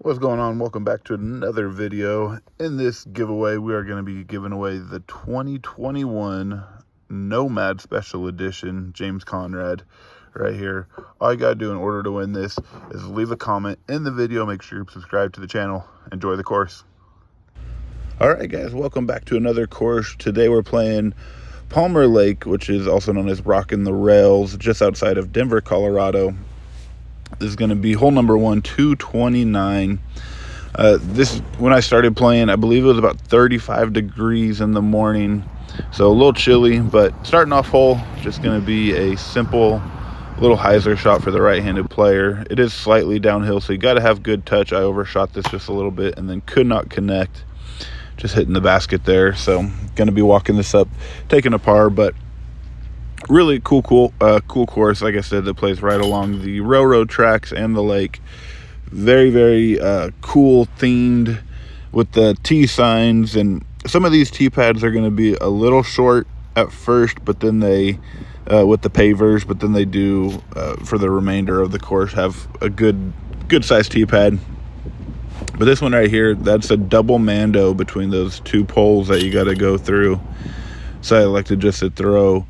What's going on? Welcome back to another video. In this giveaway, we are going to be giving away the 2021 Nomad Special Edition James Conrad right here. All you got to do in order to win this is leave a comment in the video. Make sure you're subscribed to the channel. Enjoy the course. All right, guys, welcome back to another course. Today we're playing Palmer Lake, which is also known as Rockin the Rails, just outside of Denver, Colorado. This is going to be hole number 1, 229. When I started playing, I believe it was about 35 degrees in the morning, so a little chilly, but starting off hole, just going to be a simple little hyzer shot for the right-handed player. It is slightly downhill, so you got to have good touch. I overshot this just a little bit and then could not connect, just hitting the basket there. So going to be walking this up, taking a par, but really cool course, like I said, that plays right along the railroad tracks and the lake. Very, very cool themed with the T signs, and some of these T pads are going to be a little short at first, but then they with the pavers, but then they do for the remainder of the course have a good size T pad. But this one right here, that's a double mando between those two poles that you got to go through. So I elected just to throw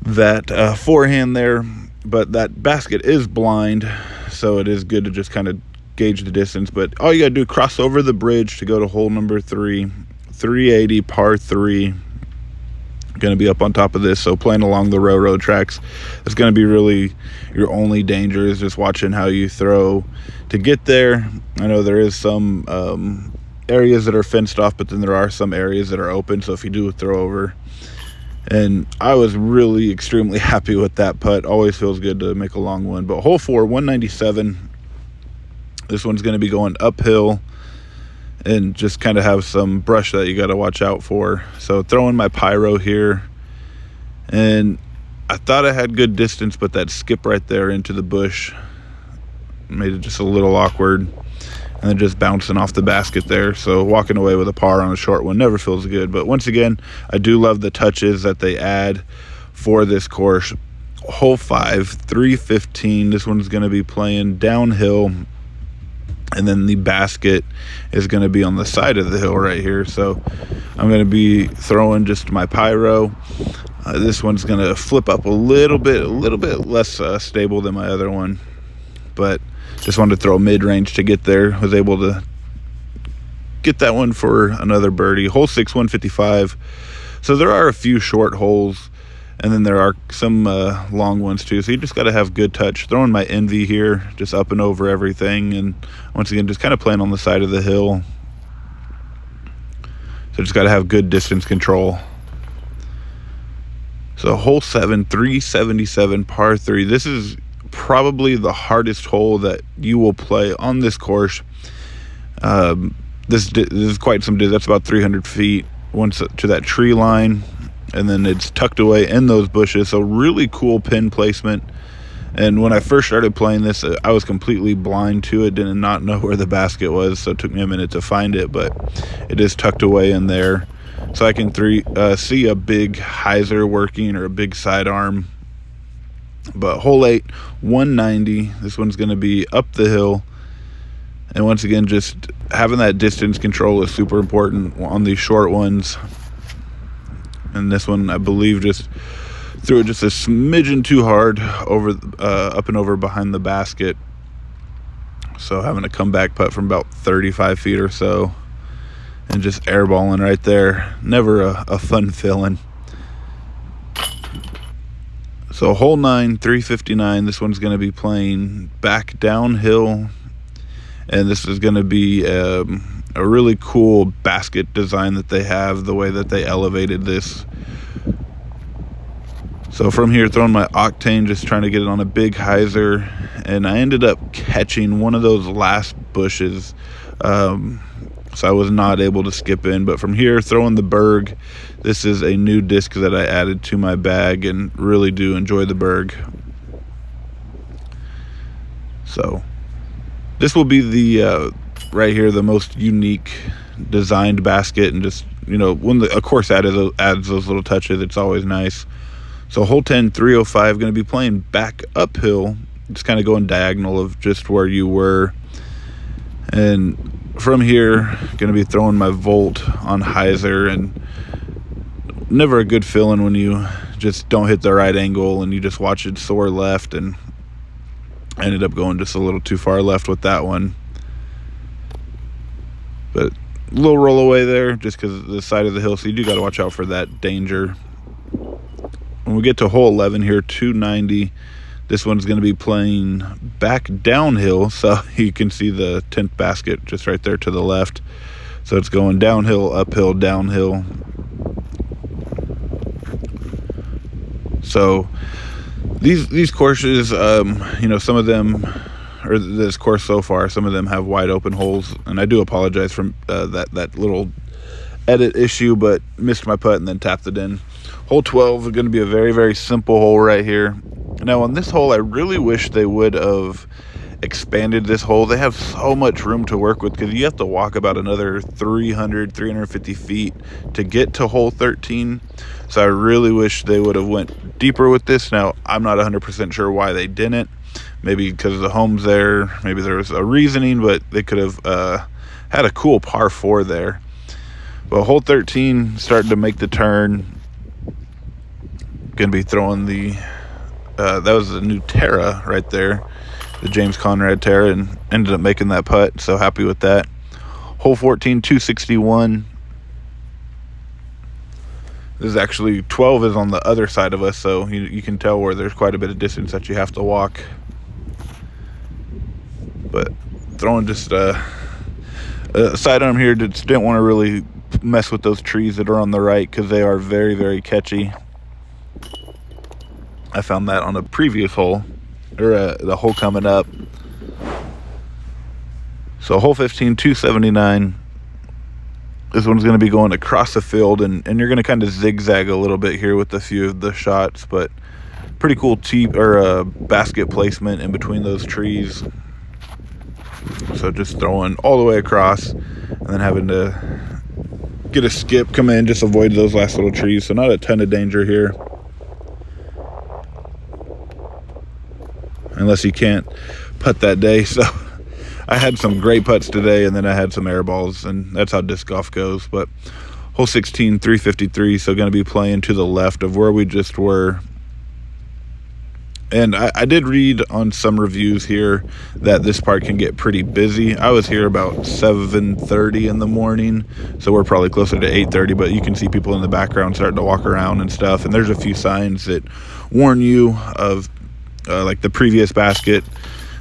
that forehand there, but that basket is blind, so it is good to just kind of gauge the distance. But all you gotta do, cross over the bridge to go to hole number 3, 380 par 3. Gonna be up on top of this, so playing along the railroad tracks, it's gonna be really your only danger is just watching how you throw to get there. I know there is some areas that are fenced off, but then there are some areas that are open, so if you do throw over. And I was really extremely happy with that putt. Always feels good to make a long one. But hole 4, 197. This one's going to be going uphill and just kind of have some brush that you got to watch out for. So throwing my pyro here. And I thought I had good distance, but that skip right there into the bush made it just a little awkward. And then just bouncing off the basket there. So walking away with a par on a short one never feels good. But once again, I do love the touches that they add for this course. Hole 5, 315. This one's going to be playing downhill. And then the basket is going to be on the side of the hill right here. So I'm going to be throwing just my pyro. This one's going to flip up a little bit less stable than my other one. But just wanted to throw mid-range to get there. Was able to get that one for another birdie. Hole 6, 155. So there are a few short holes, and then there are some long ones too. So you just got to have good touch. Throwing my Envy here, just up and over everything. And once again, just kind of playing on the side of the hill. So just got to have good distance control. So hole 7, 377, par 3. This is probably the hardest hole that you will play on this course. This is quite some distance. That's about 300 feet once to that tree line, and then it's tucked away in those bushes. So really cool pin placement. And when I first started playing this, I was completely blind to it, did not know where the basket was, so it took me a minute to find it, but it is tucked away in there. So I can see a big hyzer working, or a big sidearm. But hole 8, 190. This one's going to be up the hill. And once again, just having that distance control is super important on these short ones. And this one, I believe, just threw it just a smidgen too hard over up and over behind the basket. So having a comeback putt from about 35 feet or so and just airballing right there. Never a fun feeling. So hole 9, 359, this one's going to be playing back downhill, and this is going to be a really cool basket design that they have, the way that they elevated this. So from here, throwing my Octane, just trying to get it on a big hyzer, and I ended up catching one of those last bushes, so I was not able to skip in. But from here, throwing the Berg. This is a new disc that I added to my bag and really do enjoy the Berg. So this will be the right here, the most unique designed basket. And just, you know, when a course adds those little touches, it's always nice. So hole 10, 305, going to be playing back uphill, just kind of going diagonal of just where you were. And from here, going to be throwing my Volt on hyzer, and never a good feeling when you just don't hit the right angle and you just watch it soar left, and I ended up going just a little too far left with that one. But a little roll away there just because of the side of the hill, so you do got to watch out for that danger. When we get to hole 11 here, 290, this one's going to be playing back downhill, so you can see the 10th basket just right there to the left. So it's going downhill, uphill, downhill. So these courses, you know, some of them, or this course so far, some of them have wide open holes, and I do apologize for that little edit issue, but missed my putt and then tapped it in. Hole 12 is going to be a very, very simple hole right here. Now on this hole, I really wish they would have expanded this hole. They have so much room to work with because you have to walk about another 350 feet to get to hole 13. So I really wish they would have went deeper with this. Now, I'm not 100% sure why they didn't. Maybe because the home's there. Maybe there was a reasoning, but they could have had a cool par 4 there. But hole 13, starting to make the turn. Going to be throwing the, that was the new Terra right there, the James Conrad Terra, and ended up making that putt. So happy with that. Hole 14, 261. This is actually, 12 is on the other side of us, so you can tell where there's quite a bit of distance that you have to walk. But throwing just a sidearm here, just didn't want to really mess with those trees that are on the right because they are very, very catchy. I found that on a previous hole, or the hole coming up. So hole 15, 279. This one's going to be going across the field, and you're going to kind of zigzag a little bit here with a few of the shots, but pretty cool basket placement in between those trees. So just throwing all the way across and then having to get a skip, come in, just avoid those last little trees. So not a ton of danger here. Unless you can't putt that day. So I had some great putts today, and then I had some air balls, and that's how disc golf goes. But hole 16, 353, so going to be playing to the left of where we just were. And I did read on some reviews here that this part can get pretty busy. I was here about 7:30 in the morning, so we're probably closer to 8:30, but you can see people in the background starting to walk around and stuff. And there's a few signs that warn you of like the previous basket,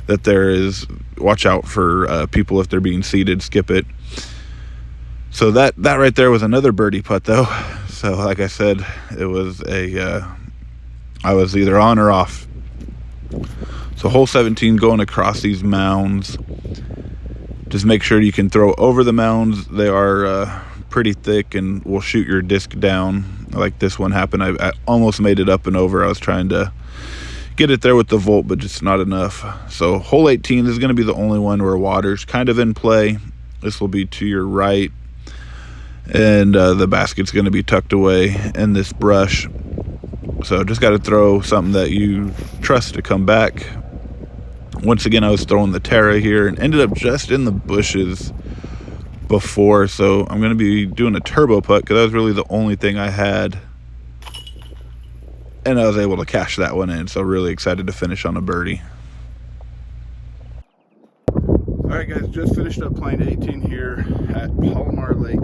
that there is, watch out for people if they're being seated, skip it. So that right there was another birdie putt though. So like I said, it was I was either on or off. So hole 17, going across these mounds. Just make sure you can throw over the mounds. They are pretty thick and will shoot your disc down. Like this one happened. I almost made it up and over. I was trying to get it there with the Volt, but just not enough. So hole 18 is going to be the only one where water's kind of in play. This will be to your right, and the basket's going to be tucked away in this brush. So just got to throw something that you trust to come back. Once again, I was throwing the Terra here and ended up just in the bushes before. So I'm going to be doing a turbo putt because that was really the only thing I had. And I was able to cash that one in. So really excited to finish on a birdie. All right, guys, just finished up playing 18 here at Palomar Lake,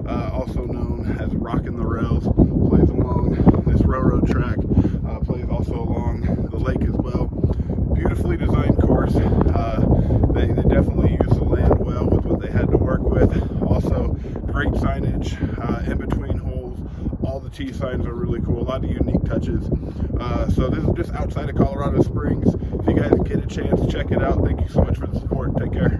also known as Rockin the Rails. Plays along this railroad track, plays also along the lake as well. Beautifully designed course. They definitely used the land well with what they had to work with. Also, great signage in between holes. All the T signs are really cool. A lot of unique touches. So this is just outside of Colorado Springs. If you guys get a chance, check it out. Thank you so much for the support. Take care.